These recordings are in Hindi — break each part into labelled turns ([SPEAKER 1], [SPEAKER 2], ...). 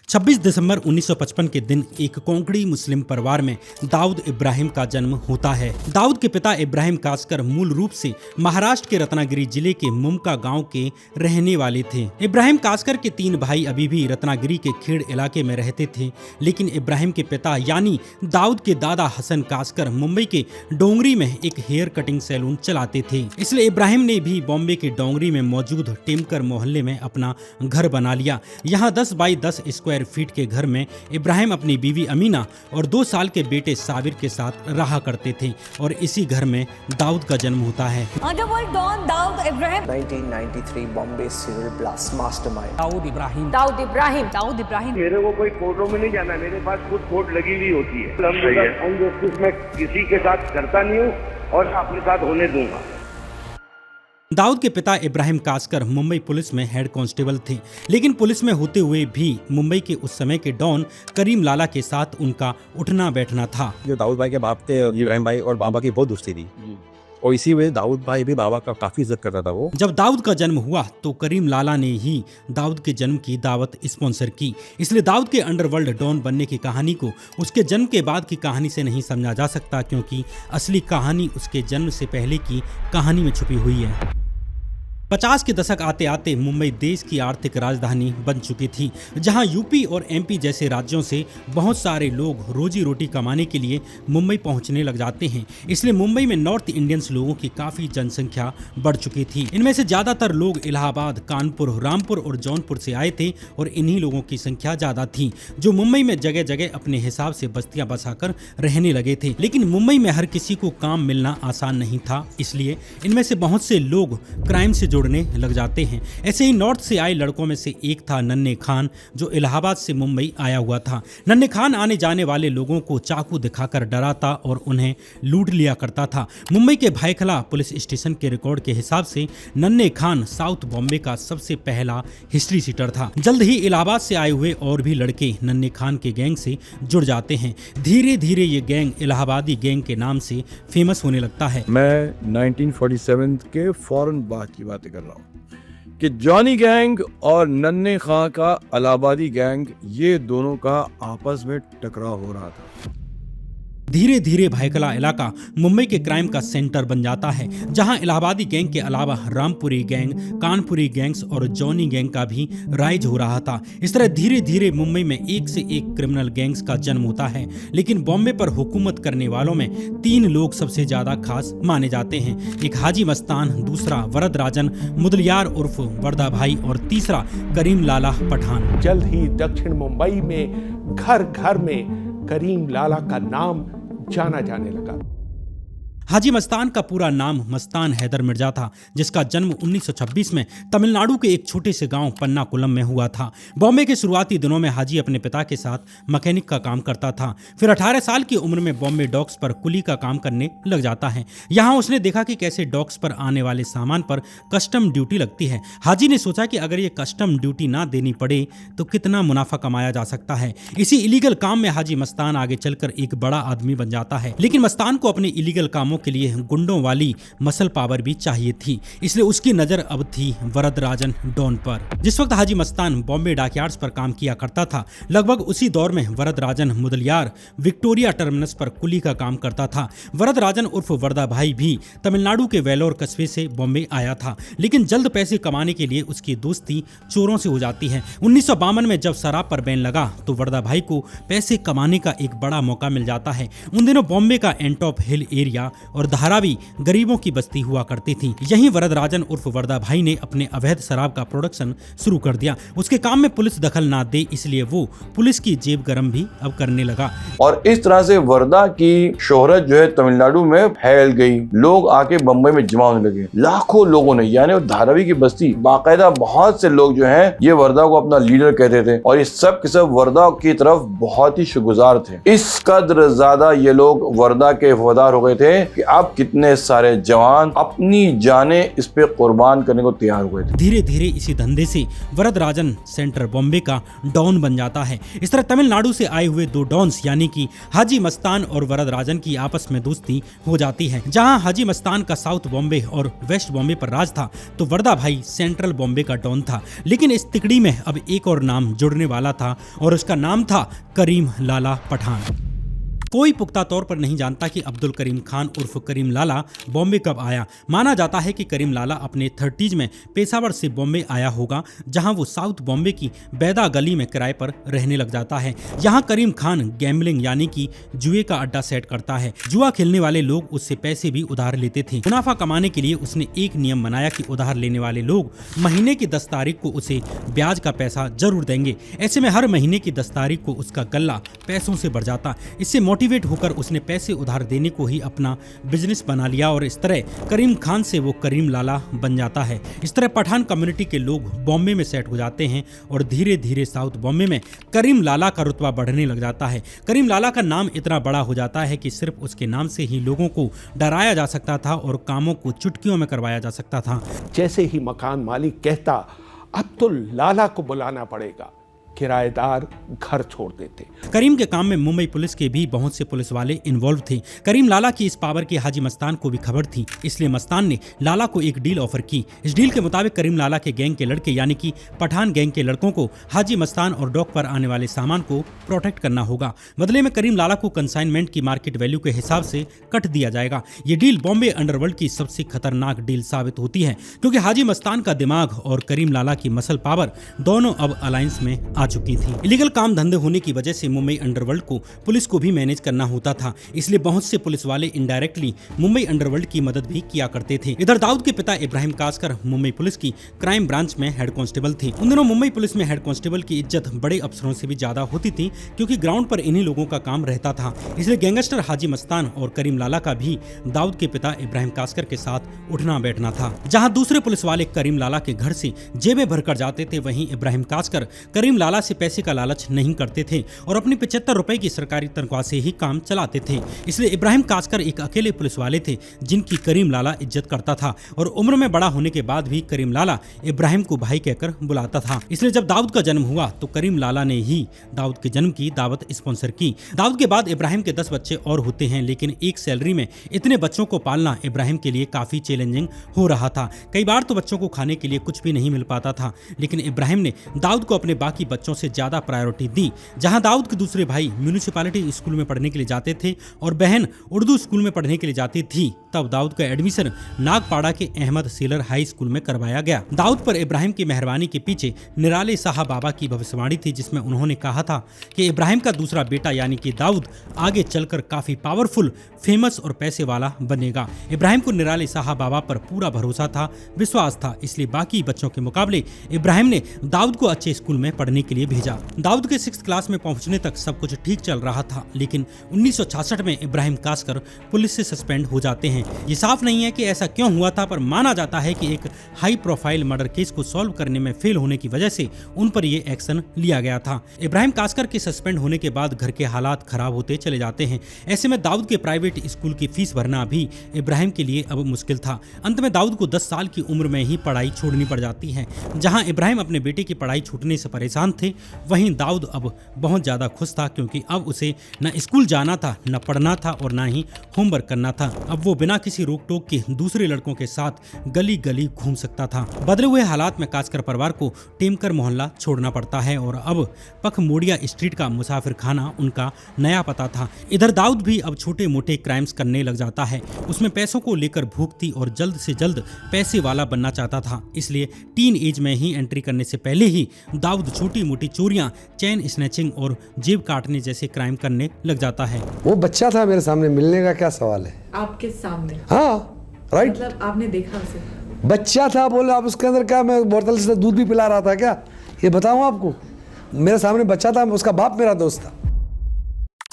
[SPEAKER 1] 26 दिसंबर 1955 के दिन एक कोंकणी मुस्लिम परिवार में दाऊद इब्राहिम का जन्म होता है। दाऊद के पिता इब्राहिम कासकर मूल रूप से महाराष्ट्र के रत्नागिरी जिले के मुमका गांव के रहने वाले थे। इब्राहिम कासकर के 3 भाई अभी भी रत्नागिरी के खेड़ इलाके में रहते थे, लेकिन इब्राहिम के पिता यानी दाऊद के दादा हसन कासकर मुंबई के डोंगरी में एक हेयर कटिंग सैलून चलाते थे। इसलिए इब्राहिम ने भी बॉम्बे के डोंगरी में मौजूद टेमकर मोहल्ले में अपना घर बना लिया। यहाँ 10 बाई 10 स्क्वायर फीट के घर में इब्राहिम अपनी बीवी अमीना और 2 साल के बेटे साबिर के साथ रहा करते थे और इसी घर में दाऊद का जन्म होता है।
[SPEAKER 2] Underworld don Dawood Ibrahim
[SPEAKER 3] 1993 Bombay civil blast mastermind
[SPEAKER 2] Dawood Ibrahim
[SPEAKER 4] मेरे को कोई कोर्टों में नहीं जाना, मेरे पास खुद कोर्ट लगी हुई होती है। अनजस्टिस मैं किसी के साथ करता नहीं हूँ और अपने साथ होने दूंगा।
[SPEAKER 1] दाऊद के पिता इब्राहिम कासकर मुंबई पुलिस में हेड कांस्टेबल थे, लेकिन पुलिस में होते हुए भी मुंबई के उस समय के डॉन करीम लाला के साथ उनका उठना बैठना था।
[SPEAKER 5] जो दाऊद भाई के बाप थे इब्राहिम भाई और बाबा की बहुत दोस्ती थी और इसी वजह दाऊद भाई भी बाबा का काफी इज्जत करता था। वो
[SPEAKER 1] जब दाऊद का जन्म हुआ तो करीम लाला ने ही दाऊद के जन्म की दावत स्पॉन्सर की। इसलिए दाऊद के अंडरवर्ल्ड डॉन बनने की कहानी को उसके जन्म के बाद की कहानी से नहीं समझा जा सकता, क्योंकि असली कहानी उसके जन्म से पहले की कहानी में छुपी हुई है। 50 के दशक आते आते मुंबई देश की आर्थिक राजधानी बन चुकी थी, जहां यूपी और एमपी जैसे राज्यों से बहुत सारे लोग रोजी रोटी कमाने के लिए मुंबई पहुंचने लग जाते हैं। इसलिए मुंबई में नॉर्थ इंडियंस लोगों की काफ़ी जनसंख्या बढ़ चुकी थी। इनमें से ज़्यादातर लोग इलाहाबाद, कानपुर, रामपुर और जौनपुर से आए थे और इन्हीं लोगों की संख्या ज़्यादा थी, जो मुंबई में जगह जगह अपने हिसाब से बस्तियाँ बसाकर रहने लगे थे। लेकिन मुंबई में हर किसी को काम मिलना आसान नहीं था, इसलिए इनमें से बहुत से लोग क्राइम से जुड़ने लग जाते हैं। ऐसे ही नॉर्थ से आए लड़कों में से एक था नन्हे खान, जो इलाहाबाद से मुंबई आया हुआ था। नन्हे खान आने जाने वाले लोगों को चाकू दिखाकर डराता और उन्हें लूट लिया करता था। मुंबई के भायखला पुलिस स्टेशन के रिकॉर्ड के हिसाब से नन्हे खान साउथ बॉम्बे का सबसे पहला हिस्ट्री सीटर था। जल्द ही इलाहाबाद से आए हुए और भी लड़के नन्हे खान के गैंग से जुड़ जाते हैं। धीरे धीरे ये गैंग इलाहाबादी गैंग के नाम से फेमस होने लगता है।
[SPEAKER 6] मैं 1947 के फौरन बाद की बातें कर रहा हूँ कि जॉनी गैंग और नन्हे खां का इलाहाबादी गैंग, ये दोनों का आपस में टकराव हो रहा था।
[SPEAKER 1] धीरे धीरे भायखला इलाका मुंबई के क्राइम का सेंटर बन जाता है, जहां इलाहाबादी गैंग के अलावा रामपुरी गैंग, कानपुरी गैंग्स और जॉनी गैंग का भी राइज हो रहा था। इस तरह धीरे धीरे मुंबई में एक से एक क्रिमिनल गैंग्स का जन्म होता है। लेकिन बॉम्बे पर हुकूमत करने वालों में 3 लोग सबसे ज्यादा खास माने जाते हैं। एक हाजी मस्तान, दूसरा वरदराजन मुदलियार उर्फ वर्दा भाई और तीसरा करीम लाला पठान।
[SPEAKER 7] जल्द ही दक्षिण मुंबई में घर घर में करीम लाला का नाम जाना जाने लगा।
[SPEAKER 1] हाजी मस्तान का पूरा नाम मस्तान हैदर मिर्जा था, जिसका जन्म 1926 में तमिलनाडु के एक छोटे से गांव पन्नाकुलम में हुआ था। बॉम्बे के शुरुआती दिनों में हाजी अपने पिता के साथ मैकेनिक का काम करता था। फिर 18 साल की उम्र में बॉम्बे डॉक्स पर कुली का काम करने लग जाता है। यहाँ उसने देखा कि कैसे डॉक्स पर आने वाले सामान पर कस्टम ड्यूटी लगती है। हाजी ने सोचा कि अगर ये कस्टम ड्यूटी ना देनी पड़े तो कितना मुनाफा कमाया जा सकता है। इसी इलीगल काम में हाजी मस्तान आगे चलकर एक बड़ा आदमी बन जाता है। लेकिन मस्तान को अपने इलीगल कामों के लिए गुंडों वाली मसल पावर भी चाहिए थी, इसलिए उसकी नजर अब थी वरदराजन डॉन पर। जिस वक्त हाजी मस्तान बॉम्बे डॉकयार्ड्स पर काम किया करता था, लगभग उसी दौर में वरदराजन मुदलियार विक्टोरिया टर्मिनस पर कुली का काम करता था। वरदराजन उर्फ वर्दा भाई भी तमिलनाडु के वेलोर कस्बे से बॉम्बे आया था, लेकिन जल्द पैसे कमाने के लिए उसकी दोस्ती चोरों से हो जाती है। 1952 में जब शराब पर बैन लगा तो वर्दा भाई को पैसे कमाने का एक बड़ा मौका मिल जाता है। उन दिनों बॉम्बे का एंटॉप हिल एरिया और धारावी गरीबों की बस्ती हुआ करती थी। यहीं वरदराजन उर्फ वर्दा भाई ने अपने अवैध शराब का प्रोडक्शन शुरू कर दिया। उसके काम में पुलिस दखल ना दे, इसलिए वो पुलिस की जेब गरम भी अब करने लगा।
[SPEAKER 6] और इस तरह से वर्दा की शोहरत जो है तमिलनाडु में फैल गई। लोग आके बम्बई में जमा होने लगे। लाखों लोगों ने, यानी धारावी की बस्ती, बाकायदा बहुत से लोग जो हैं ये वर्दा को अपना लीडर कहते थे और ये सब के सब वर्दा की तरफ बहुत ही शुक्रगुजार थे। इस कदर ज्यादा ये लोग वर्दा के वफादार हो गए थे कि अब कितने सारे जवान अपनी जानें इस पे कुर्बान करने को तैयार हुए थे।
[SPEAKER 1] धीरे धीरे इसी धंधे से वरदराजन सेंट्रल बॉम्बे का डॉन बन जाता है। इस तरह तमिलनाडु से आए हुए दो डॉन्स यानी कि हाजी मस्तान और वरदराजन की आपस में दोस्ती हो जाती है। जहां हाजी मस्तान का साउथ बॉम्बे और वेस्ट बॉम्बे पर राज था तो वरदा भाई सेंट्रल बॉम्बे का डॉन था। लेकिन इस तिकड़ी में अब एक और नाम जुड़ने वाला था और उसका नाम था करीम लाला पठान। कोई पुख्ता तौर पर नहीं जानता कि अब्दुल करीम खान उर्फ करीम लाला बॉम्बे कब आया। माना जाता है कि करीम लाला अपने 30s में पेशावर से बॉम्बे आया होगा, जहां वो साउथ बॉम्बे की बैदा गली में किराए पर रहने लग जाता है। यहाँ करीम खान गैम्बलिंग यानी कि जुए का अड्डा सेट करता है। जुआ खेलने वाले लोग उससे पैसे भी उधार लेते थे। मुनाफा कमाने के लिए उसने एक नियम बनाया कि उधार लेने वाले लोग महीने की 10 तारीख को उसे ब्याज का पैसा जरूर देंगे। ऐसे में हर महीने की 10 तारीख को उसका गल्ला पैसों से भर जाता। इससे मोटिवेट होकर उसने पैसे उधार देने को ही अपना बिजनेस बना लिया और इस तरह करीम खान से वो करीम लाला बन जाता है। इस तरह पठान कम्युनिटी के लोग बॉम्बे में सेट हो जाते हैं और धीरे धीरे साउथ बॉम्बे में करीम लाला का रुतबा बढ़ने लग जाता है। करीम लाला का नाम इतना बड़ा हो जाता है कि सिर्फ उसके नाम से ही लोगों को डराया जा सकता था और कामों को चुटकियों में करवाया जा सकता था।
[SPEAKER 7] जैसे ही मकान मालिक कहता अब तो लाला को बुलाना पड़ेगा, किराएदार घर छोड़ देते।
[SPEAKER 1] करीम के काम में मुंबई पुलिस के भी बहुत से पुलिस वाले इन्वॉल्व थे। करीम लाला की इस पावर की हाजी मस्तान को भी खबर थी, इसलिए मस्तान ने लाला को एक डील ऑफर की। इस डील के मुताबिक करीम लाला के गैंग के लड़के यानी कि पठान गैंग के लड़कों को हाजी मस्तान और डॉक पर आने वाले सामान को प्रोटेक्ट करना होगा। बदले में करीम लाला को कंसाइनमेंट की मार्केट वैल्यू के हिसाब से कट दिया जाएगा। ये डील बॉम्बे अंडरवर्ल्ड की सबसे खतरनाक डील साबित होती है, क्योंकि हाजी मस्तान का दिमाग और करीम लाला की मसल पावर दोनों अब अलायंस में आ चुकी थी। इलीगल काम धंधे होने की वजह से मुंबई अंडरवर्ल्ड को पुलिस को भी मैनेज करना होता था, इसलिए बहुत से पुलिस वाले इनडायरेक्टली मुंबई अंडरवर्ल्ड की मदद भी किया करते थे। इधर दाऊद के पिता इब्राहिम कासकर मुंबई पुलिस की क्राइम ब्रांच में हेड कांस्टेबल थे। उन दिनों मुंबई पुलिस में हेड कांस्टेबल की इज्जत बड़े अफसरों से भी ज्यादा होती थी, क्योंकि ग्राउंड पर इन्हीं लोगों का काम रहता था। इसलिए गैंगस्टर हाजी मस्तान और करीम लाला का भी दाऊद के पिता इब्राहिम कासकर के साथ उठना बैठना था। जहां दूसरे पुलिस वाले करीम लाला के घर से जेबें भरकर जाते थे, वहीं इब्राहिम कासकर करीम लाला से पैसे का लालच नहीं करते थे और अपनी 75 रुपए की सरकारी तनख्वाह से ही काम चलाते थे। इसलिए इब्राहिम कासकर एक अकेले पुलिस वाले थे जिनकी करीम लाला इज्जत करता था और उम्र में बड़ा होने के बाद भी करीम लाला इब्राहिम को भाई कहकर बुलाता था। इसलिए जब दाऊद का जन्म हुआ तो करीम लाला ने ही दाऊद के जन्म की दावत स्पॉन्सर की। दाऊद के बाद इब्राहिम के 10 बच्चे और होते हैं, लेकिन एक सैलरी में इतने बच्चों को पालना इब्राहिम के लिए काफी चैलेंजिंग हो रहा था। कई बार तो बच्चों को खाने के लिए कुछ भी नहीं मिल पाता था, लेकिन इब्राहिम ने दाऊद को अपने बाकी बच्चों से ज्यादा प्रायोरिटी दी। जहां दाऊद के दूसरे भाई म्यूनिसिपैलिटी स्कूल में पढ़ने के लिए जाते थे और बहन उर्दू स्कूल में पढ़ने के लिए जाती थी, तब दाऊद का एडमिशन नागपाड़ा के अहमद सेलर हाई स्कूल में करवाया गया। दाऊद पर इब्राहिम की मेहरबानी के पीछे निराले शाह बाबा की भविष्यवाणी थी, जिसमें उन्होंने कहा था कि इब्राहिम का दूसरा बेटा यानी कि दाऊद आगे चलकर काफी पावरफुल, फेमस और पैसे वाला बनेगा। इब्राहिम को निराले शाह बाबा पर पूरा भरोसा था, विश्वास था, इसलिए बाकी बच्चों के मुकाबले इब्राहिम ने दाऊद को अच्छे स्कूल में पढ़ने के लिए भेजा। दाऊद के 6th क्लास में पहुंचने तक सब कुछ ठीक चल रहा था, लेकिन 1966 में इब्राहिम कासकर पुलिस से सस्पेंड हो जाते हैं। ये साफ नहीं है कि ऐसा क्यों हुआ था, पर माना जाता है कि एक हाई प्रोफाइल मर्डर केस को सॉल्व करने में फेल होने की वजह से उन पर यह एक्शन लिया गया था। इब्राहिम कासकर के सस्पेंड होने के बाद घर के हालात खराब होते चले जाते हैं। ऐसे में दाऊद के प्राइवेट स्कूल की फीस भरना भी इब्राहिम के लिए अब मुश्किल था। अंत में दाऊद को 10 साल की उम्र में ही पढ़ाई छोड़नी पड़ जाती है। जहां इब्राहिम अपने बेटे की पढ़ाई छूटने से परेशान थे, वहीं दाऊद अब बहुत ज्यादा खुश था, क्योंकि अब उसे न स्कूल जाना था, न पढ़ना था और न ही होमवर्क करना था। अब वो बिना किसी रोक टोक के दूसरे लड़कों के साथ गली गली घूम सकता था। बदले हुए हालात में कासकर परिवार को टेमकर मोहल्ला छोड़ना पड़ता है और अब पखमोड़िया स्ट्रीट का मुसाफिर खाना उनका नया पता था। इधर दाऊद भी अब छोटे मोटे क्राइम्स करने लग जाता है। उसमें पैसों को लेकर भूख थी और जल्द से जल्द पैसे वाला बनना चाहता था, इसलिए टीन एज में ही एंट्री करने से पहले ही दाऊद छोटी मोटी चोरियां, चैन स्नैचिंग और जेब काटने जैसे क्राइम करने लग जाता है।
[SPEAKER 8] वो बच्चा था मेरे सामने, मिलने का क्या सवाल है?
[SPEAKER 9] आपके सामने?
[SPEAKER 8] हाँ, राइट।
[SPEAKER 9] मतलब आपने देखा उसे?
[SPEAKER 8] बच्चा था, बोले आप उसके अंदर क्या, मैं बोतल से दूध भी पिला रहा था क्या? ये बताऊं आपको, मेरे सामने बच्चा था, उसका बाप मेरा दोस्त था।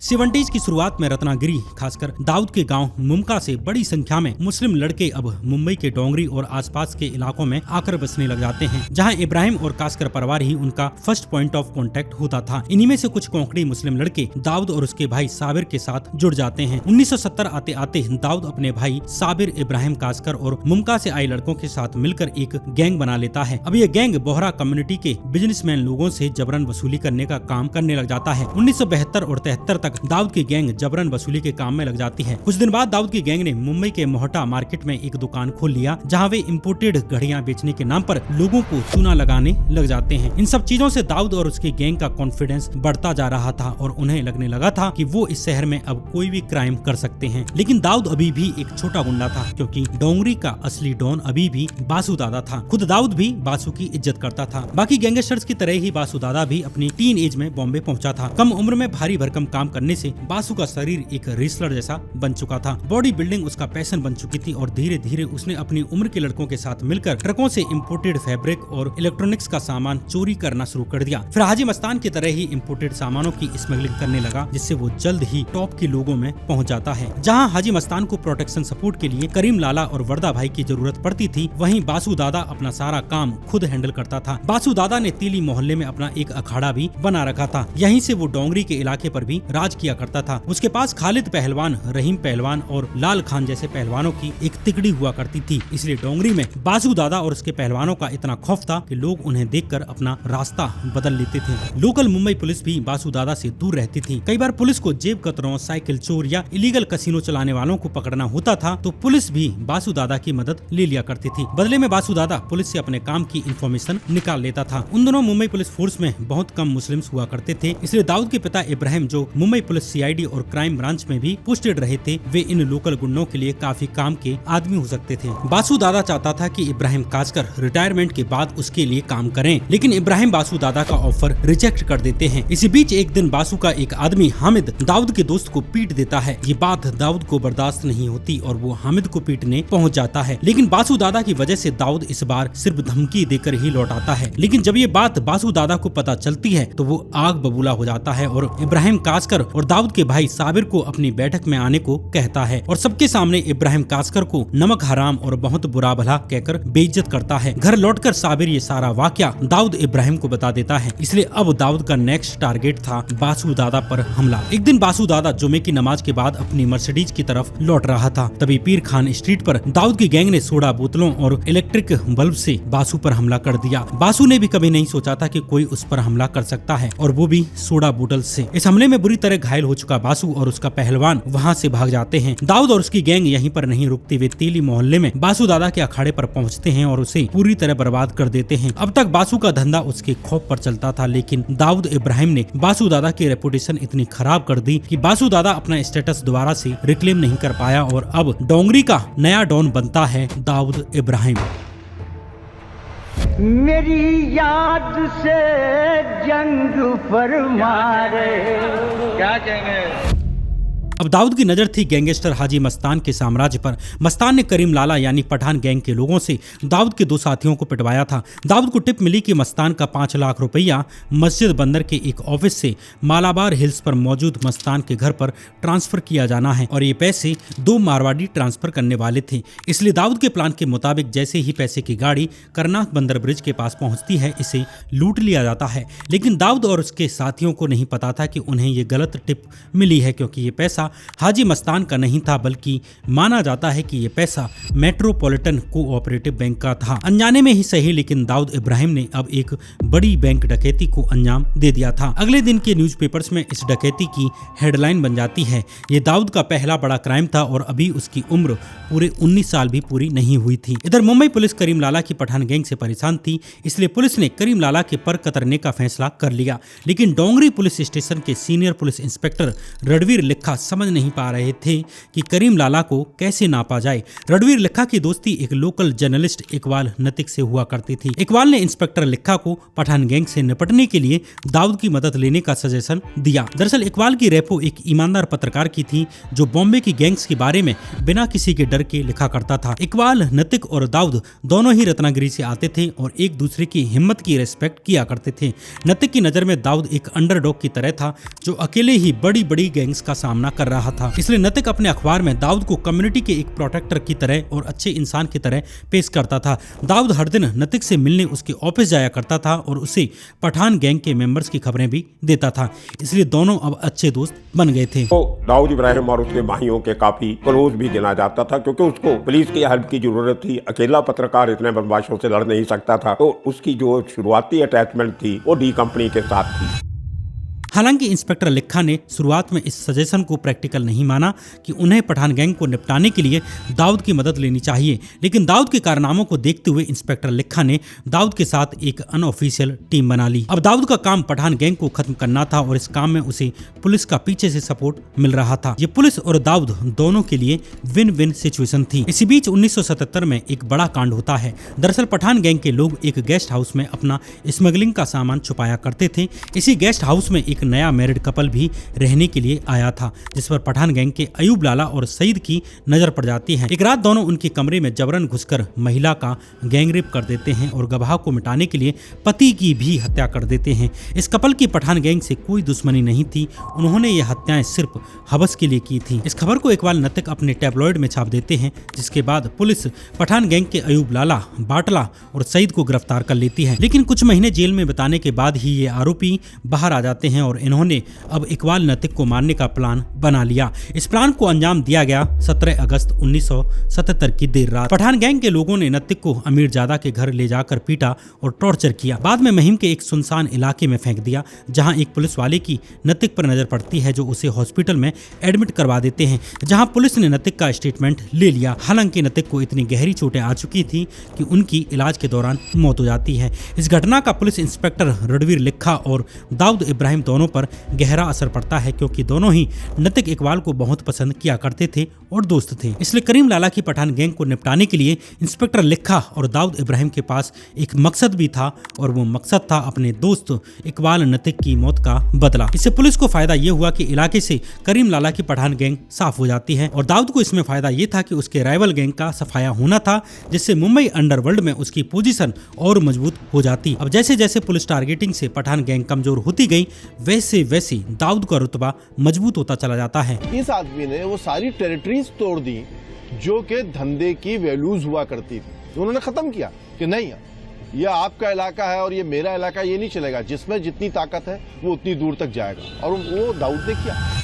[SPEAKER 1] 70s की शुरुआत में रत्नागिरी खासकर दाऊद के गांव मुमका से बड़ी संख्या में मुस्लिम लड़के अब मुंबई के डोंगरी और आसपास के इलाकों में आकर बसने लग जाते हैं, जहां इब्राहिम और कास्कर परिवार ही उनका फर्स्ट पॉइंट ऑफ कांटेक्ट होता था। इन्हीं में से कुछ कोंकणी मुस्लिम लड़के दाऊद और उसके भाई साबिर के साथ जुड़ जाते हैं। 1970 आते आते दाऊद अपने भाई साबिर, इब्राहिम, कास्कर और मुमका से आए लड़कों के साथ मिलकर एक गैंग बना लेता है। अब ये गैंग बोहरा कम्युनिटी के बिजनेसमैन लोगों से जबरन वसूली करने का काम करने लग जाता है। 1972 और 73 तक दाऊद की गैंग जबरन वसूली के काम में लग जाती है। कुछ दिन बाद दाऊद की गैंग ने मुंबई के मोहटा मार्केट में एक दुकान खोल लिया, जहां वे इम्पोर्टेड घड़ियां बेचने के नाम पर लोगों को चूना लगाने लग जाते हैं। इन सब चीजों से दाऊद और उसकी गैंग का कॉन्फिडेंस बढ़ता जा रहा था और उन्हें लगने लगा था कि वो इस शहर में अब कोई भी क्राइम कर सकते हैं। लेकिन दाऊद अभी भी एक छोटा गुंडा था, क्योंकि डोंगरी का असली डॉन अभी भी बासु दादा था। खुद दाऊद भी बासु की इज्जत करता था। बाकी गैंगस्टर्स की तरह ही बासु दादा भी अपनी टीन एज में बॉम्बे पहुंचा था। कम उम्र में भारी भरकम काम करने से बासु का शरीर एक रेसलर जैसा बन चुका था। बॉडी बिल्डिंग उसका पैशन बन चुकी थी और धीरे धीरे उसने अपनी उम्र के लड़कों के साथ मिलकर ट्रकों से इम्पोर्टेड फैब्रिक और इलेक्ट्रॉनिक्स का सामान चोरी करना शुरू कर दिया। फिर हाजी मस्तान की तरह ही इम्पोर्टेड सामानों की स्मगलिंग करने लगा, जिससे वो जल्द ही टॉप के लोगों में पहुंच जाता है। जहां हाजी मस्तान को प्रोटेक्शन सपोर्ट के लिए करीम लाला और वर्दा भाई की जरूरत पड़ती थी, वहीं बासु दादा अपना सारा काम खुद हैंडल करता था। बासु दादा ने तीली मोहल्ले में अपना एक अखाड़ा भी बना रखा था। यहीं से वो डोंगरी के इलाके पर भी राज किया करता था। उसके पास खालिद पहलवान, रहीम पहलवान और लाल खान जैसे पहलवानों की एक तिकड़ी हुआ करती थी। इसलिए डोंगरी में बासु दादा और उसके पहलवानों का इतना खौफ था कि लोग उन्हें देखकर अपना रास्ता बदल लेते थे। लोकल मुंबई पुलिस भी बासु दादा से दूर रहती थी। कई बार पुलिस को जेब कतरों, साइकिल चोर या इलीगल कसिनो चलाने वालों को पकड़ना होता था तो पुलिस भी बासु दादा की मदद ले लिया करती थी। बदले में बासु दादा पुलिस से अपने काम की इंफॉर्मेशन निकाल लेता था। उन दोनों मुंबई पुलिस फोर्स में बहुत कम मुस्लिम्स हुआ करते थे, इसलिए दाऊद के पिता इब्राहिम, जो मुंबई पुलिस सीआईडी और क्राइम ब्रांच में भी पोस्टेड रहे थे, वे इन लोकल गुंडों के लिए काफी काम के आदमी हो सकते थे। बासु दादा चाहता था कि इब्राहिम कास्कर रिटायरमेंट के बाद उसके लिए काम करें, लेकिन इब्राहिम बासु दादा का ऑफर रिजेक्ट कर देते हैं। इसी बीच एक दिन बासु का एक आदमी हामिद दाऊद के दोस्त को पीट देता है। ये बात दाऊद को बर्दाश्त नहीं होती और वो हामिद को पीटने पहुंच जाता है, लेकिन बासु दादा की वजह से दाऊद इस बार सिर्फ धमकी देकर ही लौट आता है। लेकिन जब ये बात बासु दादा को पता चलती है तो वो आग बबूला हो जाता है और इब्राहिम कास्कर और दाऊद के भाई साबिर को अपनी बैठक में आने को कहता है और सबके सामने इब्राहिम कास्कर को नमक हराम और बहुत बुरा भला कहकर बेइज्जत करता है। घर लौटकर साबिर ये सारा वाकया दाऊद इब्राहिम को बता देता है। इसलिए अब दाऊद का नेक्स्ट टारगेट था बासु दादा पर हमला। एक दिन बासु दादा जुमे की नमाज के बाद अपनी मर्सिडीज की तरफ लौट रहा था, तभी पीर खान स्ट्रीट पर दाऊद की गैंग ने सोडा बोतलों और इलेक्ट्रिक बल्ब से बासु पर हमला कर दिया। बासु ने भी कभी नहीं सोचा था कि कोई उस पर हमला कर सकता है, और वो भी सोडा बोतल से। इस हमले में बुरी तरह घायल हो चुका बासु और उसका पहलवान वहाँ से भाग जाते हैं। दाऊद और उसकी गैंग यहीं पर नहीं रुकती, वे तीली मोहल्ले में बासु दादा के अखाड़े पर पहुँचते हैं और उसे पूरी तरह बर्बाद कर देते हैं। अब तक बासु का धंधा उसके खौफ पर चलता था, लेकिन दाऊद इब्राहिम ने बासु दादा की रेपुटेशन इतनी खराब कर दी कि बासु दादा अपना स्टेटस दोबारा से रिक्लेम नहीं कर पाया और अब डोंगरी का नया डॉन बनता है दाऊद इब्राहिम।
[SPEAKER 10] मेरी याद से जंग पर मारे, क्या कहेंगे।
[SPEAKER 1] अब दाऊद की नजर थी गैंगस्टर हाजी मस्तान के साम्राज्य पर। मस्तान ने करीम लाला यानी पठान गैंग के लोगों से दाऊद के 2 साथियों को पिटवाया था। दाऊद को टिप मिली कि मस्तान का 5 लाख रुपया मस्जिद बंदर के एक ऑफिस से मालाबार हिल्स पर मौजूद मस्तान के घर पर ट्रांसफर किया जाना है और ये पैसे 2 मारवाड़ी ट्रांसफर करने वाले थे। इसलिए दाऊद के प्लान के मुताबिक जैसे ही पैसे की गाड़ी करनाक बंदर ब्रिज के पास पहुंचती है, इसे लूट लिया जाता है। लेकिन दाऊद और उसके साथियों को नहीं पता था कि उन्हें ये गलत टिप मिली है, क्योंकि ये पैसा हाजी मस्तान का नहीं था, बल्कि माना जाता है कि ये पैसा मेट्रोपॉलिटन कोऑपरेटिव बैंक का था। अनजाने में ही सही, लेकिन दाऊद इब्राहिम ने अब एक बड़ी बैंक डकैती को अंजाम दे दिया था। अगले दिन के न्यूज़पेपर्स में इस डकैती की हेडलाइन बन जाती है, ये दाऊद का पहला बड़ा क्राइम था और अभी उसकी उम्र पूरे 19 साल भी पूरी नहीं हुई थी। इधर मुंबई पुलिस करीम लाला की पठान गैंग से परेशान थी, इसलिए पुलिस ने करीम लाला के पर कतरने का फैसला कर लिया। लेकिन डोंगरी पुलिस स्टेशन के सीनियर पुलिस इंस्पेक्टर रणवीर लिखा समझ नहीं पा रहे थे कि करीम लाला को कैसे नापा जाए। रणवीर लिक्खा की दोस्ती एक लोकल जर्नलिस्ट इकबाल नतिक से हुआ करती थी। इकबाल ने इंस्पेक्टर लिक्खा को पठान गैंग से निपटने के लिए दाऊद की मदद लेने का सजेशन दिया। दरअसल इकबाल की रेपो एक ईमानदार पत्रकार की थी जो बॉम्बे की गैंग्स के बारे में बिना किसी के डर के लिखा करता था। इकबाल, नतिक और दाऊद दोनों ही रत्नागिरी से आते थे और एक दूसरे की हिम्मत की रेस्पेक्ट किया करते थे। नतिक की नजर में दाऊद एक अंडरडॉग की तरह था जो अकेले ही बड़ी बड़ी गैंग्स का सामना कर रहा था। इसलिए नतिक अपने अखबार में दाऊद को कम्युनिटी के एक प्रोटेक्टर की तरह और अच्छे इंसान की तरह पेश करता था। दाऊद हर दिन नतिक से मिलने उसके ऑफिस जाया करता था और उसे पठान गैंग के मेंबर्स की खबरें भी देता था। इसलिए दोनों अब अच्छे दोस्त बन गए थे।
[SPEAKER 11] तो दाऊद इब्राहिम और उसके भाइयों के काफी क्लोज भी गिना जाता था क्योंकि उसको पुलिस की हेल्प की जरूरत थी। अकेला पत्रकार इतने बदमाशों से लड़ नहीं सकता था, तो उसकी जो शुरुआती अटैचमेंट थी वो डी कंपनी के साथ थी।
[SPEAKER 1] हालांकि इंस्पेक्टर लिक्खा ने शुरुआत में इस सजेशन को प्रैक्टिकल नहीं माना कि उन्हें पठान गैंग को निपटाने के लिए दाऊद की मदद लेनी चाहिए, लेकिन दाऊद के कारनामों को देखते हुए इंस्पेक्टर लिक्खा ने दाऊद के साथ एक अनऑफिशियल टीम बना ली। अब दाऊद का काम पठान गैंग को खत्म करना था और इस काम में उसे पुलिस का पीछे से सपोर्ट मिल रहा था। ये पुलिस और दाऊद दोनों के लिए विन विन सिचुएशन थी। इसी बीच 1977 में एक बड़ा कांड होता है। दरअसल पठान गैंग के लोग एक गेस्ट हाउस में अपना स्मगलिंग का सामान छुपाया करते थे। इसी गेस्ट हाउस में एक नया मैरिड कपल भी रहने के लिए आया था, जिस पर पठान गैंग के अयूब लाला और सईद की नजर पड़ जाती है। एक रात दोनों उनके कमरे में जबरन घुसकर महिला का गैंग रेप कर देते हैं और गवाह को मिटाने के लिए पति की भी हत्या कर देते हैं। इस कपल की पठान गैंग से कोई दुश्मनी नहीं थी, उन्होंने ये हत्याएं सिर्फ हवस के लिए की थी। इस खबर को इकबाल नतिक अपने टैबलॉइड में छाप देते हैं, जिसके बाद पुलिस पठान गैंग के अयूब लाला, बाटला और सईद को गिरफ्तार कर लेती है। लेकिन कुछ महीने जेल में बिताने के बाद ही ये आरोपी बाहर आ जाते हैं और इन्होंने अब इकबाल नतिक को मारने का प्लान बना लिया। इस प्लान को अंजाम दिया गया 17 अगस्त 1977 की देर रात। पठान गैंग के लोगों ने नतिक को अमीरजादा के घर ले जाकर पीटा और टॉर्चर किया। बाद में महिम के एक सुनसान इलाके में फेंक दिया, जहां एक पुलिस वाले की नतिक पर नजर पड़ती है जो उसे हॉस्पिटल में एडमिट करवा देते हैं, जहां पुलिस ने नतिक का स्टेटमेंट ले लिया। हालांकि नतिक को इतनी गहरी चोटें आ चुकी थी कि उनकी इलाज के दौरान मौत हो जाती है। इस घटना का पुलिस इंस्पेक्टर रणवीर लिक्खा और दाऊद इब्राहिम दोनों पर गहरा असर पड़ता है, क्योंकि दोनों ही नतिक इकबाल को बहुत पसंद किया करते थे और दोस्त थे। इसलिए करीम लाला की पठान गैंग को निपटाने के लिए इंस्पेक्टर लिक्खा और दाऊद इब्राहिम के पास एक मकसद भी था, और वो मकसद था अपने दोस्त इकबाल नतिक की मौत का बदला। इससे पुलिस को फायदा ये हुआ कि इलाके से करीम लाला की पठान गैंग साफ हो जाती है, और दाऊद को इसमें फायदा ये था कि उसके राइवल गैंग का सफाया होना था, जिससे मुंबई अंडरवर्ल्ड में उसकी पोजीशन और मजबूत हो जाती। अब जैसे जैसे पुलिस टारगेटिंग से पठान गैंग कमजोर होती गई, वैसे वैसे दाऊद का रुतबा मजबूत होता चला जाता है।
[SPEAKER 12] इस आदमी ने वो सारी टेरिटरीज तोड़ दी जो कि धंधे की वैल्यूज हुआ करती थी। उन्होंने खत्म किया कि नहीं, ये आपका इलाका है और ये मेरा इलाका, ये नहीं चलेगा। जिसमें जितनी ताकत है वो उतनी दूर तक जाएगा, और वो दाऊद ने किया।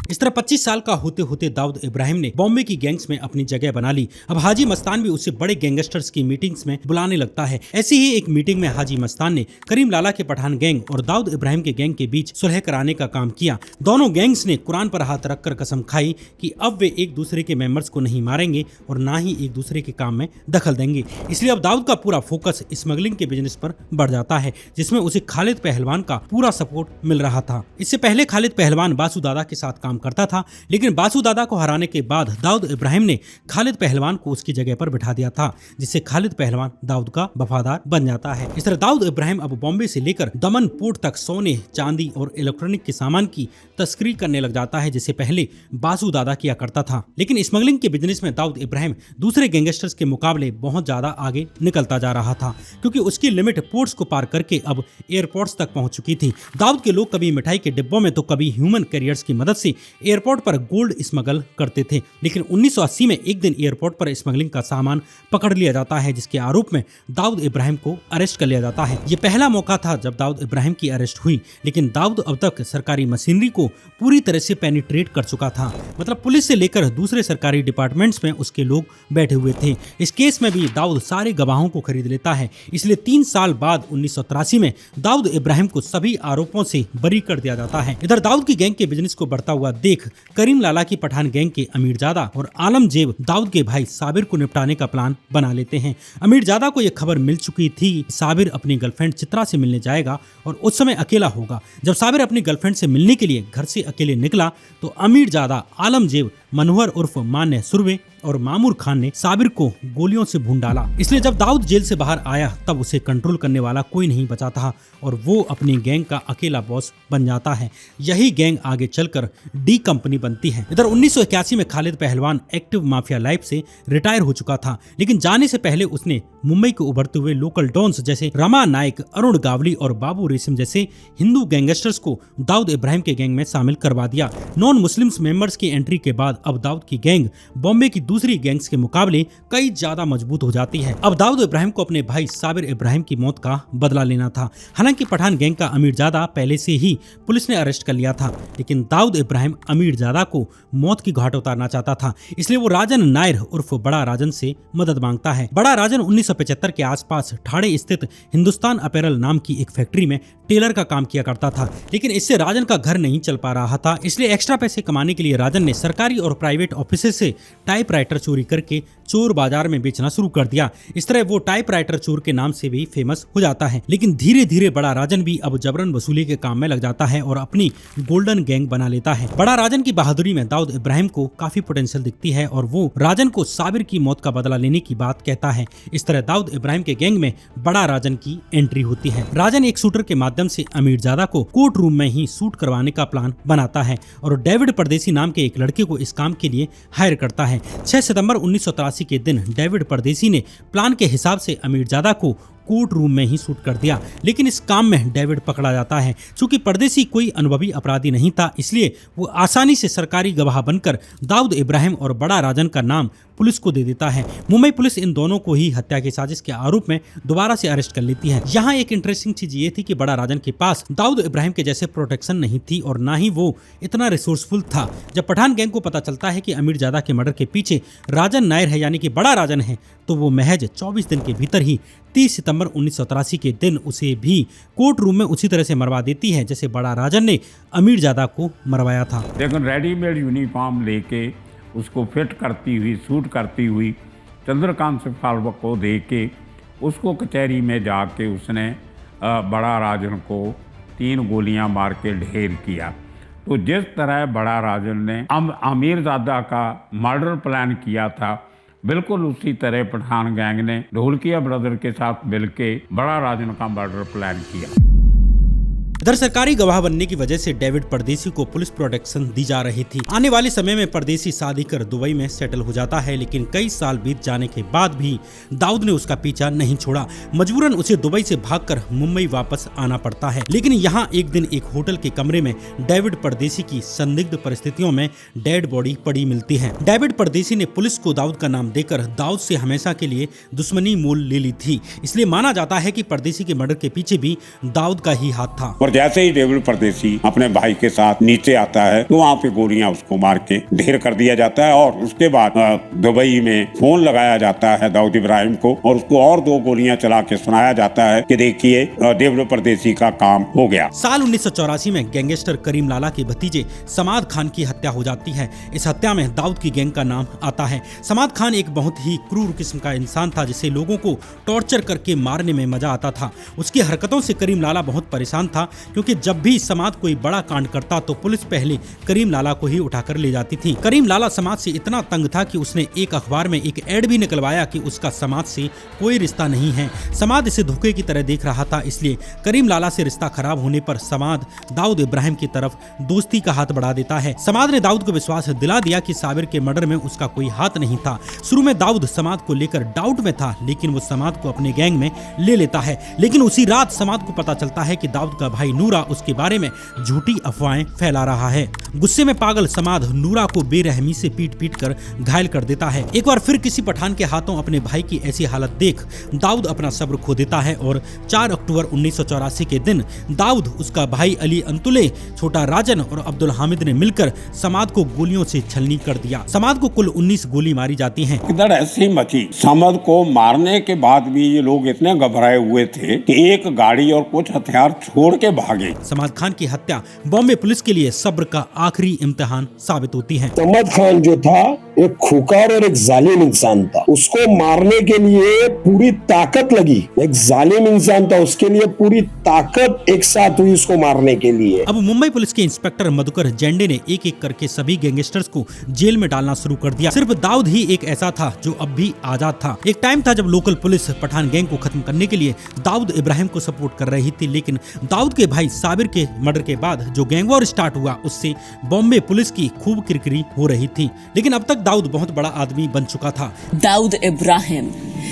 [SPEAKER 1] इस तरह 25 साल का होते होते दाऊद इब्राहिम ने बॉम्बे की गैंग्स में अपनी जगह बना ली। अब हाजी मस्तान भी उसे बड़े गैंगस्टर्स की मीटिंग्स में बुलाने लगता है। ऐसी ही एक मीटिंग में हाजी मस्तान ने करीम लाला के पठान गैंग और दाऊद इब्राहिम के गैंग के बीच सुलह कराने का काम किया। दोनों गैंग्स ने कुरान पर हाथ रखकर कसम खाई कि अब वे एक दूसरे के मेंबर्स को नहीं मारेंगे और ना ही एक दूसरे के काम में दखल देंगे। इसलिए अब दाऊद का पूरा फोकस स्मगलिंग के बिजनेस पर बढ़ जाता है, जिसमें उसे खालिद पहलवान का पूरा सपोर्ट मिल रहा था। इससे पहले खालिद पहलवान बासु दादा के साथ काम करता था, लेकिन बासु दादा को हराने के बाद दाऊद इब्राहिम ने खालिद पहलवान को उसकी जगह पर बिठा दिया था, जिससे खालिद पहलवान दाऊद का वफादार बन जाता है। इस तरह दाऊद इब्राहिम अब बॉम्बे से लेकर दमन पोर्ट तक सोने, चांदी और इलेक्ट्रॉनिक के सामान की तस्करी करने लग जाता है, जिसे पहले बासु दादा किया करता था। लेकिन स्मगलिंग के बिजनेस में दाऊद इब्राहिम दूसरे गैंगस्टर्स के मुकाबले बहुत ज्यादा आगे निकलता जा रहा था, क्योंकि उसकी लिमिट पोर्ट्स को पार करके अब एयरपोर्ट्स तक पहुंच चुकी थी। दाऊद के लोग कभी मिठाई के डिब्बों में तो कभी ह्यूमन कैरियर्स की मदद से एयरपोर्ट पर गोल्ड स्मगल करते थे। लेकिन 1980 में एक दिन एयरपोर्ट पर स्मगलिंग का सामान पकड़ लिया जाता है, जिसके आरोप में दाऊद इब्राहिम को अरेस्ट कर लिया जाता है। ये पहला मौका था जब दाऊद इब्राहिम की अरेस्ट हुई, लेकिन दाऊद अब तक सरकारी मशीनरी को पूरी तरह से पेनिट्रेट कर चुका था। मतलब पुलिस से लेकर दूसरे सरकारी डिपार्टमेंट्स में उसके लोग बैठे हुए थे। इस केस में भी दाऊद सारे गवाहों को खरीद लेता है। इसलिए 3 साल बाद 1983 में दाऊद इब्राहिम को सभी आरोपों से बरी कर दिया जाता है। इधर दाऊद की गैंग के बिजनेस को बढ़ता हुआ देख करीम लाला की पठान गैंग के अमीरजादा और आलमजेब दाऊद के भाई साबिर को निपटाने का प्लान बना लेते हैं। अमीरजादा को यह खबर मिल चुकी थी कि साबिर अपनी गर्लफ्रेंड चित्रा से मिलने जाएगा और उस समय अकेला होगा। जब साबिर अपनी गर्लफ्रेंड से मिलने के लिए घर से अकेले निकला तो अमीरजादा, आलमजेब, मनोहर उर्फ मान्य सुरवे और मामूर खान ने साबिर को गोलियों से भून डाला। इसलिए जब दाऊद जेल से बाहर आया तब उसे कंट्रोल करने वाला कोई नहीं बचा था और वो अपनी गैंग का अकेला बॉस बन जाता है। यही गैंग आगे चलकर डी कंपनी बनती है। इधर 1981 में खालिद पहलवान एक्टिव माफिया लाइफ से रिटायर हो चुका था, लेकिन जाने से पहले उसने मुंबई के उभरते हुए लोकल डॉन्स जैसे रमा नायक, अरुण गावली और बाबू रेशम जैसे हिंदू गैंगस्टर्स को दाऊद इब्राहिम के गैंग में शामिल करवा दिया। नॉन मुस्लिम्स मेंबर्स की एंट्री के बाद अब दाऊद की गैंग बॉम्बे की दूसरी गैंग्स के मुकाबले कई ज्यादा मजबूत हो जाती है। अब दाऊद इब्राहिम को अपने भाई साबिर इब्राहिम की मौत का बदला लेना था। हालांकि पठान गैंग का अमीरजादा पहले से ही पुलिस ने अरेस्ट कर लिया था, लेकिन दाऊद इब्राहिम अमीरजादा को मौत की घाट उतारना चाहता था। इसलिए वो राजन नायर उर्फ बड़ा राजन से मदद मांगता है। बड़ा राजन 1975 के आसपास ठाणे स्थित हिंदुस्तान अपैरल नाम की एक फैक्ट्री में टेलर का काम किया करता था, लेकिन इससे राजन का घर नहीं चल पा रहा था। इसलिए एक्स्ट्रा पैसे कमाने के लिए राजन ने सरकारी और प्राइवेट ऑफिस से टाइपराइटर चोरी करके चोर बाजार में बेचना शुरू कर दिया। इस तरह वो टाइपराइटर चोर के नाम से भी फेमस हो जाता है। लेकिन धीरे धीरे बड़ा राजन भी अब जबरन वसूली के काम में लग जाता है और अपनी गोल्डन गैंग बना लेता है। बड़ा राजन की बहादुरी में दाऊद इब्राहिम को काफी पोटेंशियल दिखती है और वो राजन को साबिर की मौत का बदला लेने की बात कहता है। इस तरह दाऊद इब्राहिम के गैंग में बड़ा राजन की एंट्री होती है। राजन एक शूटर के माध्यम से अमीरजादा को कोर्ट रूम में ही शूट करवाने का प्लान बनाता है और डेविड परदेसी नाम के एक लड़के को इस काम के लिए हायर करता है। 6 सितंबर 1983 के दिन डेविड परदेसी ने प्लान के हिसाब से अमीरजादा को कोर्ट रूम में ही शूट कर दिया, लेकिन इस काम में डेविड पकड़ा जाता है। चूंकि परदेसी कोई अनुभवी अपराधी नहीं था, इसलिए वो आसानी से सरकारी गवाह बनकर दाऊद इब्राहिम और बड़ा राजन का नाम पुलिस को दे देता है। मुंबई पुलिस इन दोनों को ही हत्या की साजिश के आरोप में दोबारा से अरेस्ट कर लेती है। यहाँ एक इंटरेस्टिंग चीज ये थी कि बड़ा राजन के पास दाऊद इब्राहिम के जैसे प्रोटेक्शन नहीं थी और ना ही वो इतना रिसोर्सफुल था। जब पठान गैंग को पता चलता है कि अमीरजादा के मर्डर के पीछे राजन नायर है, यानी कि बड़ा राजन है, तो वो महज 24 दिन के भीतर ही 30 सितंबर 1983 के दिन उसे भी कोर्ट रूम में उसी तरह से मरवा देती है जैसे बड़ा राजन ने अमीरजादा को मरवाया था।
[SPEAKER 13] लेकिन रेडीमेड यूनिफॉर्म लेके उसको फिट करती हुई, शूट करती हुई चंद्रकांत सिपाल को दे के उसको कचहरी में जाके उसने बड़ा राजन को 3 गोलियां मार के ढेर किया। तो जिस तरह बड़ा राजन ने अमीरजादा का मर्डर प्लान किया था, बिल्कुल उसी तरह पठान गैंग ने ढोलकिया ब्रदर के साथ मिलके बड़ा राजन का मर्डर प्लान किया।
[SPEAKER 1] इधर सरकारी गवाह बनने की वजह से डेविड परदेसी को पुलिस प्रोटेक्शन दी जा रही थी। आने वाले समय में परदेसी शादी कर दुबई में सेटल हो जाता है, लेकिन कई साल बीत जाने के बाद भी दाऊद ने उसका पीछा नहीं छोड़ा। मजबूरन उसे दुबई से भागकर मुंबई वापस आना पड़ता है। लेकिन यहाँ एक दिन एक होटल के कमरे में डेविड परदेसी की संदिग्ध परिस्थितियों में डेड बॉडी पड़ी मिलती है। डेविड परदेसी ने पुलिस को दाऊद का नाम देकर दाऊद से हमेशा के लिए दुश्मनी मोल ले ली थी। इसलिए माना जाता है कि परदेसी के मर्डर के पीछे भी दाऊद का ही हाथ था।
[SPEAKER 11] और जैसे ही डेविड परदेसी अपने भाई के साथ नीचे आता है तो वहाँ पे गोलियां उसको मार के ढेर कर दिया जाता है और उसके बाद दुबई में फोन लगाया जाता है दाऊद इब्राहिम को और उसको और 2 गोलियां चला के सुनाया जाता है कि देखिए डेविड परदेसी का काम हो गया।
[SPEAKER 1] साल 1984 में गैंगस्टर करीम लाला के भतीजे समाद खान की हत्या हो जाती है। इस हत्या में दाऊद की गैंग का नाम आता है। समाद खान एक बहुत ही क्रूर किस्म का इंसान था जिसे लोगों को टॉर्चर करके मारने में मजा आता था। उसकी हरकतों से करीम लाला बहुत परेशान था, क्योंकि जब भी समाद कोई बड़ा कांड करता तो पुलिस पहले करीम लाला को ही उठाकर ले जाती थी। करीम लाला समाद से इतना तंग था कि उसने एक अखबार में एक एड भी निकलवाया कि उसका समाद से कोई रिश्ता नहीं है। समाद इसे धोखे की तरह देख रहा था, इसलिए करीम लाला से रिश्ता खराब होने पर समाद दाऊद इब्राहिम की तरफ दोस्ती का हाथ बढ़ा देता है। समाद ने दाऊद को विश्वास दिला दिया कि साबिर के मर्डर में उसका कोई हाथ नहीं था। शुरू में दाऊद समाद को लेकर डाउट में था, लेकिन वो समाद को अपने गैंग में ले लेता है। लेकिन उसी रात समाद को पता चलता है कि दाऊद का भाई नूरा उसके बारे में झूठी अफवाहें फैला रहा है। गुस्से में पागल समाद नूरा को बेरहमी से पीट पीट कर घायल कर देता है। एक बार फिर किसी पठान के हाथों अपने भाई की ऐसी हालत देख दाऊद अपना सब्र खो देता है और 4 अक्टूबर 1984 के दिन दाऊद, उसका भाई अली अंतुले, छोटा राजन और अब्दुल हामिद ने मिलकर समाद को गोलियों से छलनी कर दिया। समाद को कुल 19 गोली मारी जाती हैं।
[SPEAKER 11] इधर ऐसी मची, समाद को मारने के बाद भी ये लोग इतने घबराए हुए थे कि एक गाड़ी और कुछ हथियार छोड़ के भागे।
[SPEAKER 1] समाद खान की हत्या बॉम्बे पुलिस के लिए सब्र का आखिरी इम्तिहान साबित होती है।
[SPEAKER 14] समाद खान जो था एक खुकार और एक जालिम इंसान था, उसको मारने के लिए पूरी ताकत लगी। एक जालिम इंसान था, उसके लिए पूरी ताकत एक साथ हुई उसको मारने के लिए।
[SPEAKER 1] अब मुंबई पुलिस के इंस्पेक्टर मधुकर जेंडे ने एक एक करके सभी गैंगस्टर्स को जेल में डालना शुरू कर दिया। सिर्फ दाऊद ही एक ऐसा था जो अब भी आजाद था। एक टाइम था जब लोकल पुलिस पठान गैंग को खत्म करने के लिए दाऊद इब्राहिम को सपोर्ट कर रही थी, लेकिन दाऊद के भाई साबिर के मर्डर के बाद जो गैंग वॉर स्टार्ट हुआ उससे बॉम्बे पुलिस की खूब किरकिरी हो रही थी। लेकिन अब तक दाऊद बहुत बड़ा आदमी बन चुका था।
[SPEAKER 15] दाऊद इब्राहिम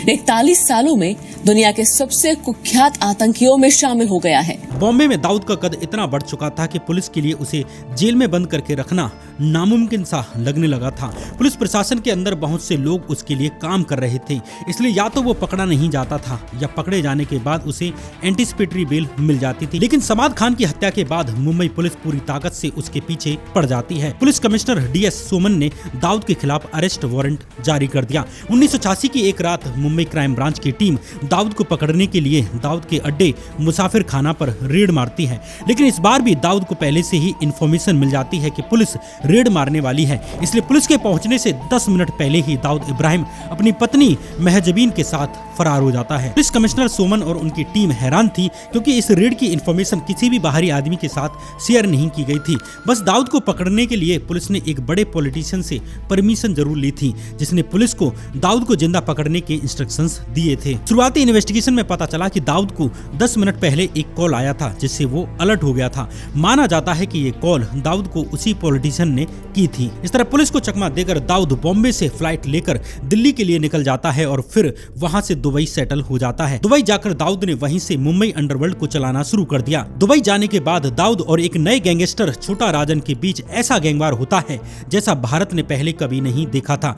[SPEAKER 15] 41 सालों में दुनिया के सबसे कुख्यात आतंकियों में शामिल हो गया है।
[SPEAKER 1] बॉम्बे में दाऊद का कद इतना बढ़ चुका था कि पुलिस के लिए उसे जेल में बंद करके रखना नामुमकिन सा लगने लगा था। पुलिस प्रशासन के अंदर बहुत से लोग उसके लिए काम कर रहे थे, इसलिए या तो वो पकड़ा नहीं जाता था या पकड़े जाने के बाद उसे एंटीसिपेटरी बेल मिल जाती थी। लेकिन समाद खान की हत्या के बाद मुंबई पुलिस पूरी ताकत से उसके पीछे पड़ जाती है। पुलिस कमिश्नर DS सोमन ने दाऊद के खिलाफ अरेस्ट वारंट जारी कर दिया। 1986 की एक रात मुंबई क्राइम ब्रांच की टीम दाऊद को पकड़ने के लिए दाऊद के अड्डे मुसाफिर खाना पर रेड मारती है। लेकिन इस बार भी दाऊद को पहले से ही इंफॉर्मेशन मिल जाती है कि पुलिस रेड मारने वाली है, इसलिए पुलिस के पहुंचने से 10 मिनट पहले ही दाऊद इब्राहिम अपनी पत्नी महजबीन के साथ फरार हो जाता है। पुलिस कमिश्नर सोमन और उनकी टीम हैरान थी क्योंकि इस रेड की इंफॉर्मेशन किसी भी बाहरी आदमी के साथ शेयर नहीं की गई थी। बस दाऊद को पकड़ने के लिए पुलिस ने एक बड़े पॉलिटिशियन से परमिशन जरूर ली थी, जिसने पुलिस को दाऊद को जिंदा पकड़ने के इंस्ट्रक्शंस दिए थे। शुरुआती इन्वेस्टिगेशन में पता चला कि दाऊद को 10 मिनट पहले एक कॉल आया था, जिससे वो अलर्ट हो गया था। माना जाता है कि ये कॉल दाऊद को उसी पॉलिटिशियन ने की थी। इस तरह पुलिस को चकमा देकर दाऊद बॉम्बे से फ्लाइट लेकर दिल्ली के लिए निकल जाता है और फिर वहां से दुबई सेटल हो जाता है। दुबई जाकर दाऊद ने वहीं से मुंबई अंडरवर्ल्ड को चलाना शुरू कर दिया। दुबई जाने के बाद दाऊद और एक नए गैंगस्टर छोटा राजन के बीच ऐसा गैंगवार होता है जैसा भारत ने पहले कभी नहीं देखा था।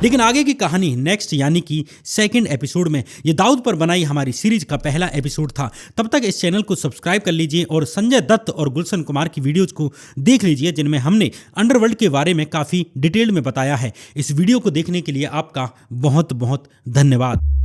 [SPEAKER 1] लेकिन आगे की कहानी नेक्स्ट यानी कि सेकंड एपिसोड में। ये दाऊद पर बनाई हमारी सीरीज का पहला एपिसोड था। तब तक इस चैनल को सब्सक्राइब कर लीजिए और संजय दत्त और गुलशन कुमार की वीडियोज को देख लीजिए, जिनमें हमने अंडरवर्ल्ड के बारे में काफ़ी डिटेल में बताया है। इस वीडियो को देखने के लिए आपका बहुत बहुत धन्यवाद।